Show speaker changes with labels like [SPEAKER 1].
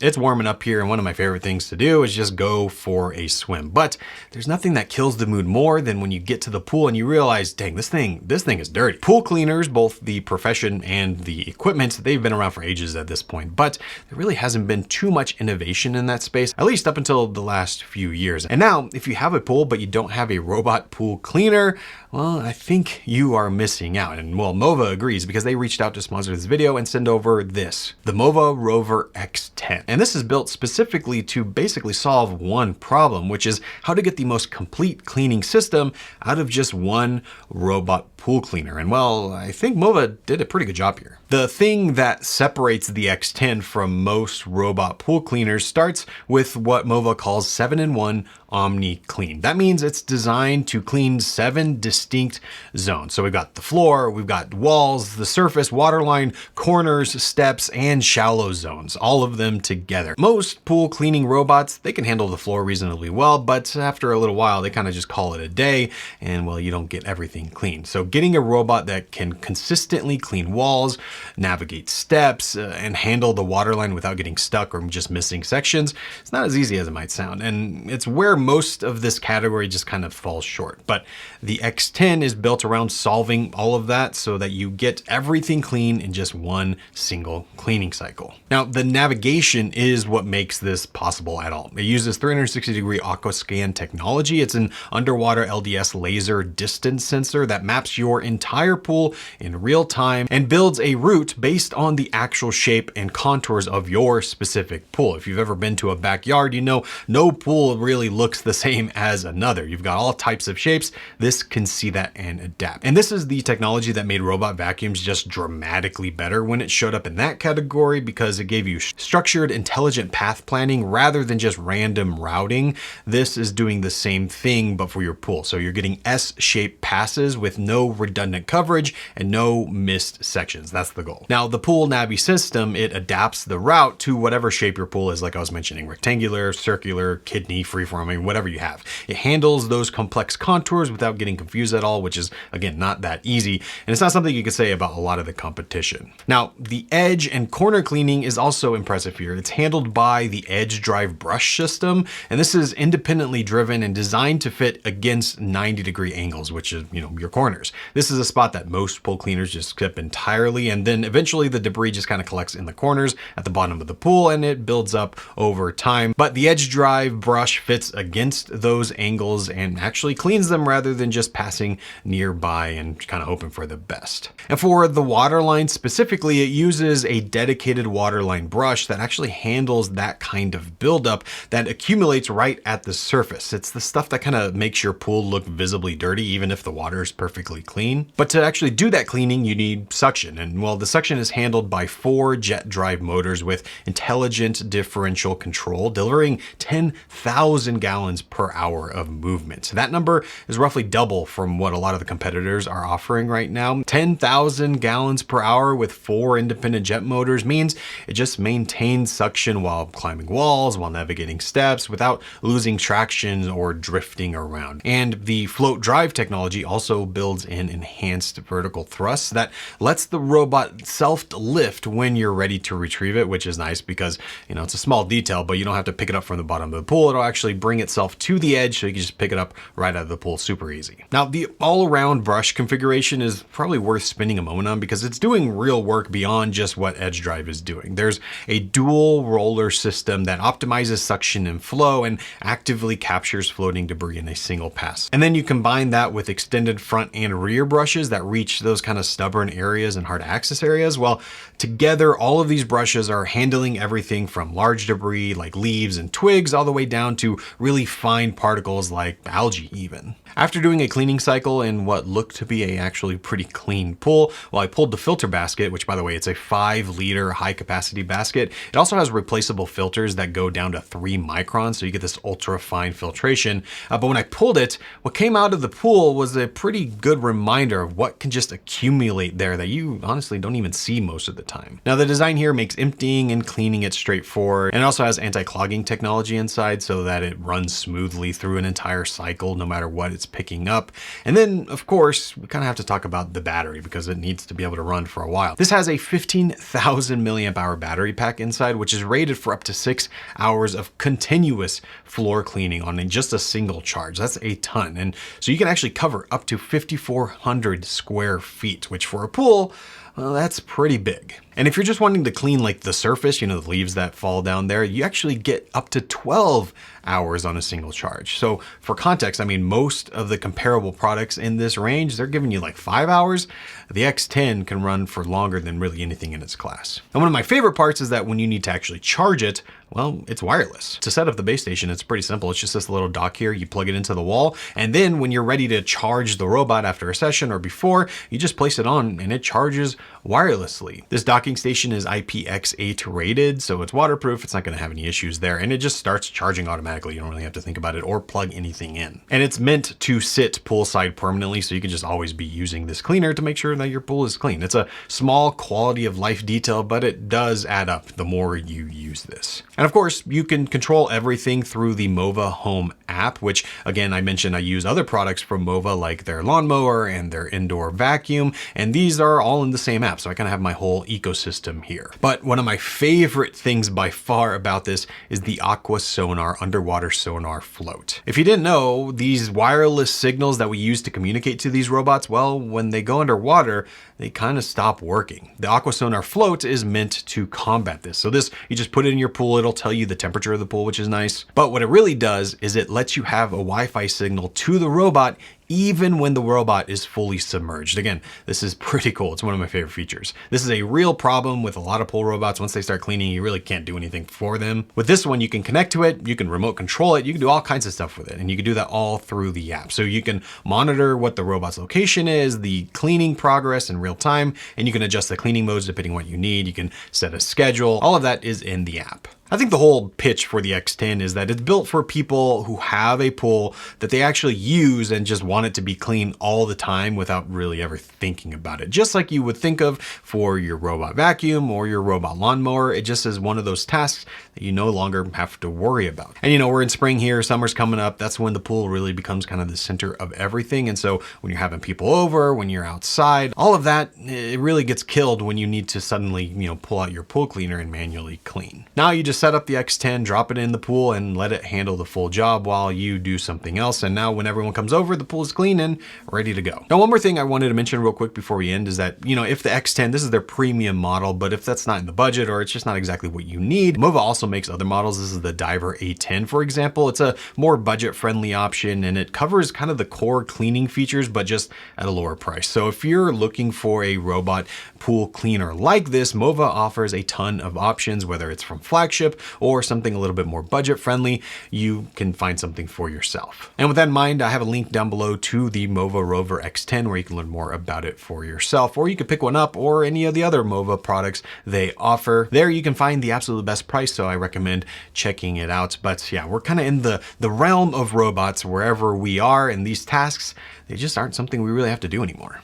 [SPEAKER 1] It's warming up here, and one of my favorite things to do is just go for a swim. But there's nothing that kills the mood more than when you get to the pool and you realize, dang, this thing is dirty. Pool cleaners, both the profession and the equipment, they've been around for ages at this point, but there really hasn't been too much innovation in that space, at least up until the last few years. And now, if you have a pool but you don't have a robot pool cleaner, well, I think you are missing out. And well, MOVA agrees because they reached out to sponsor this video and send over this, the MOVA Rover X10. And this is built specifically to basically solve one problem, which is how to get the most complete cleaning system out of just one robot pool cleaner. And well, I think MOVA did a pretty good job here. The thing that separates the X10 from most robot pool cleaners starts with what MOVA calls 7-in-1 Omni Clean. That means it's designed to clean 7 distinct zones. So we've got the floor, we've got walls, the surface, waterline, corners, steps, and shallow zones, all of them together. Most pool cleaning robots, they can handle the floor reasonably well, but after a little while, they kind of just call it a day, and well, you don't get everything clean. So getting a robot that can consistently clean walls, navigate steps, and handle the waterline without getting stuck or just missing sections, it's not as easy as it might sound. And it's where most of this category just kind of falls short. But the X10 is built around solving all of that so that you get everything clean in just one single cleaning cycle. Now, the navigation is what makes this possible at all. It uses 360-degree aquascan technology. It's an underwater LDS laser distance sensor that maps your entire pool in real time and builds a route based on the actual shape and contours of your specific pool. If you've ever been to a backyard, you know no pool really looks the same as another. You've got all types of shapes. This can see that and adapt. And this is the technology that made robot vacuums just dramatically better when it showed up in that category, because it gave you structured, intelligent path planning rather than just random routing. This is doing the same thing, but for your pool. So you're getting S-shaped passes with no redundant coverage and no missed sections. That's the goal. Now, the pool Navi system, it adapts the route to whatever shape your pool is, like I was mentioning, rectangular, circular, kidney, freeforming, whatever you have. It handles those complex contours without getting confused at all, which is, again, not that easy. And it's not something you can say about a lot of the competition. Now, the edge and corner cleaning is also impressive here. It's handled by the edge drive brush system, and this is independently driven and designed to fit against 90-degree angles, which is, your corners. This is a spot that most pool cleaners just skip entirely, and then eventually the debris just kind of collects in the corners at the bottom of the pool, and it builds up over time. But the edge drive brush fits against those angles and actually cleans them rather than just passing nearby and kind of hoping for the best. And for the waterline specifically, it uses a dedicated waterline brush that actually handles that kind of buildup that accumulates right at the surface. It's the stuff that kind of makes your pool look visibly dirty, even if the water is perfectly clean. But to actually do that cleaning, you need suction. And well, the suction is handled by 4 jet drive motors with intelligent differential control, delivering 10,000 gallons per hour of movement. So that number is roughly double from what a lot of the competitors are offering right now. 10,000 gallons per hour with 4 independent jet motors means it just maintains suction while climbing walls, while navigating steps, without losing traction or drifting around. And the float drive technology also builds in enhanced vertical thrust that lets the robot self-lift when you're ready to retrieve it, which is nice because, it's a small detail, but you don't have to pick it up from the bottom of the pool. It'll actually bring itself to the edge, so you can just pick it up right out of the pool super easy. Now, the all-around brush configuration is probably worth spending a moment on because it's doing real work beyond just what edge drive is doing. There's a dual roller system that optimizes suction and flow and actively captures floating debris in a single pass. And then you combine that with extended front and rear brushes that reach those kind of stubborn areas and hard to access areas. Well, together, all of these brushes are handling everything from large debris like leaves and twigs all the way down to really fine particles like algae even. After doing a cleaning cycle in what looked to be a actually pretty clean pool, well, I pulled the filter basket, which by the way, it's a 5-liter high capacity basket. It also has replaceable filters that go down to 3 microns, so you get this ultra fine filtration. But when I pulled it, what came out of the pool was a pretty good reminder of what can just accumulate there that you honestly don't even see most of the time. Now the design here makes emptying and cleaning it straightforward, and it also has anti-clogging technology inside so that it runs smoothly through an entire cycle no matter what it's picking up. And then of course, we kind of have to talk about the battery because it needs to be able to run for a while. This has a 15,000 milliamp hour battery pack inside, which is rated for up to 6 hours of continuous floor cleaning on just a single charge. That's a ton. And so you can actually cover up to 5,400 square feet, which for a pool, well, that's pretty big. And if you're just wanting to clean like the surface, you know, the leaves that fall down there, you actually get up to 12 hours on a single charge. So for context, I mean, most of the comparable products in this range, they're giving you like 5 hours. The X10 can run for longer than really anything in its class. And one of my favorite parts is that when you need to actually charge it, well, it's wireless. To set up the base station, it's pretty simple. It's just this little dock here. You plug it into the wall, and then when you're ready to charge the robot after a session or before, you just place it on and it charges wirelessly. This docking station is IPX8 rated, so it's waterproof. It's not going to have any issues there, and it just starts charging automatically. You don't really have to think about it or plug anything in. And it's meant to sit poolside permanently, so you can just always be using this cleaner to make sure that your pool is clean. It's a small quality of life detail, but it does add up the more you use this. And of course, you can control everything through the MOVA Home app, which again, I mentioned I use other products from MOVA like their lawnmower and their indoor vacuum, and these are all in the same app. So I kind of have my whole ecosystem here. But one of my favorite things by far about this is the Aqua Sonar underwater sonar float. If you didn't know, these wireless signals that we use to communicate to these robots, well, when they go underwater, they kind of stop working. The Aqua Sonar float is meant to combat this. So this, you just put it in your pool, it'll tell you the temperature of the pool, which is nice. But what it really does is it lets you have a Wi-Fi signal to the robot even when the robot is fully submerged. Again, this is pretty cool. It's one of my favorite features. This is a real problem with a lot of pool robots. Once they start cleaning, you really can't do anything for them. With this one, you can connect to it, you can remote control it, you can do all kinds of stuff with it, and you can do that all through the app. So you can monitor what the robot's location is, the cleaning progress in real time, and you can adjust the cleaning modes depending on what you need. You can set a schedule. All of that is in the app. I think the whole pitch for the X10 is that it's built for people who have a pool that they actually use and just want it to be clean all the time without really ever thinking about it. Just like you would think of for your robot vacuum or your robot lawnmower, it just is one of those tasks that you no longer have to worry about. And you know, we're in spring here, summer's coming up. That's when the pool really becomes kind of the center of everything. And so when you're having people over, when you're outside, all of that, it really gets killed when you need to suddenly, you know, pull out your pool cleaner and manually clean. Now you just set up the X10, drop it in the pool, and let it handle the full job while you do something else. And now when everyone comes over, the pool is clean and ready to go. Now, one more thing I wanted to mention real quick before we end is that, you know, if the X10, this is their premium model, but if that's not in the budget or it's just not exactly what you need, MOVA also makes other models. This is the Diver A10, for example. It's a more budget-friendly option, and it covers kind of the core cleaning features, but just at a lower price. So if you're looking for a robot pool cleaner like this, MOVA offers a ton of options, whether it's from flagship or something a little bit more budget friendly. You can find something for yourself. And with that in mind, I have a link down below to the MOVA Rover X10 where you can learn more about it for yourself, or you could pick one up or any of the other MOVA products they offer. There you can find the absolute best price, so I recommend checking it out. But yeah, we're kind of in the realm of robots wherever we are, and these tasks, they just aren't something we really have to do anymore.